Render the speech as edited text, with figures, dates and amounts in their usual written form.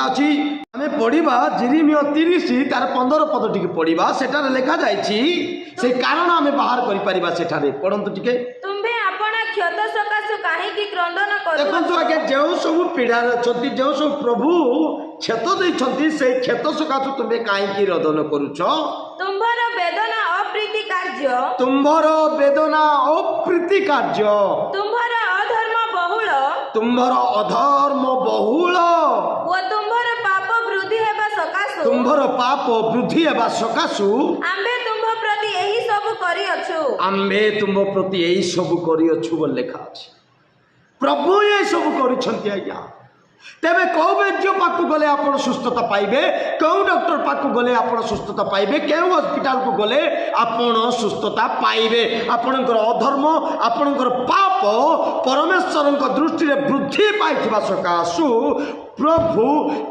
ଅଛି ଆମେ ପଢିବା ଯେରେମିୟା 30 ତାର 15 ପଦ ଟିକେ ପଢିବା ସେଠାରେ ଲେଖା ଯାଇଛି ସେ କାରଣ ଆମେ ବାହାର କରି ପାରିବା ସେଠାରେ ପଢନ୍ତୁ ଟିକେ ତୁମ୍ଭେ ଆପଣ କ୍ଷତ ସକାଶୁ କାହିଁକି କ୍ରନ୍ଦନ ଦେଖନ୍ତୁ ଆଜ୍ଞା ଯେଉଁ ସବୁ ପୀଡ଼ାରେ ଅଛନ୍ତି ଯେଉଁ ସବୁ ପ୍ରଭୁ କ୍ଷତ ଦେଇଛନ୍ତି ସେଇ କ୍ଷତ ସକାଶୁ ତୁମେ କାହିଁକି ରୋଦନ କରୁଛ ତୁମ୍ଭର ବେଦନା ଅପ୍ରୀତି କାର୍ଯ୍ୟ ତୁମ୍ଭର ବେଦନା ଅପ୍ରୀତି କାର୍ଯ୍ୟ ତୁମ୍ଭର ଅଧର୍ମ ବହୁଳ ତୁମ୍ଭର ଅଧର୍ମ ବହୁଳ ଓ ତୁମ୍ଭର ପାପ ବୃଦ୍ଧି ହେବା ସକାଶୁ ତୁମ୍ଭର ପାପ ବୃଦ୍ଧି ହେବା ସକାଶୁ ଆମ୍ଭେ ତୁମ୍ଭ ପ୍ରତି ଏହି ସବୁ କରିଅଛୁ ଆମ୍ଭେ ତୁମ ପ୍ରତି ଏଇ ସବୁ କରିଅଛୁ ବୋଲି ଲେଖା ଅଛି ପ୍ରଭୁ ଏ ସବୁ କରିଛନ୍ତି ଆଜ୍ଞା ତେବେ କେଉଁ ବୈଦ୍ୟ ପାଖକୁ ଗଲେ ଆପଣ ସୁସ୍ଥତା ପାଇବେ କେଉଁ ଡକ୍ଟର ପାଖକୁ ଗଲେ ଆପଣ ସୁସ୍ଥତା ପାଇବେ କେଉଁ ହସ୍ପିଟାଲକୁ ଗଲେ ଆପଣ ସୁସ୍ଥତା ପାଇବେ ଆପଣଙ୍କର ଅଧର୍ମ ଆପଣଙ୍କର ପାପ ପରମେଶ୍ୱରଙ୍କ ଦୃଷ୍ଟିରେ ବୃଦ୍ଧି ପାଇଥିବା ସକାଶୁ ପ୍ରଭୁ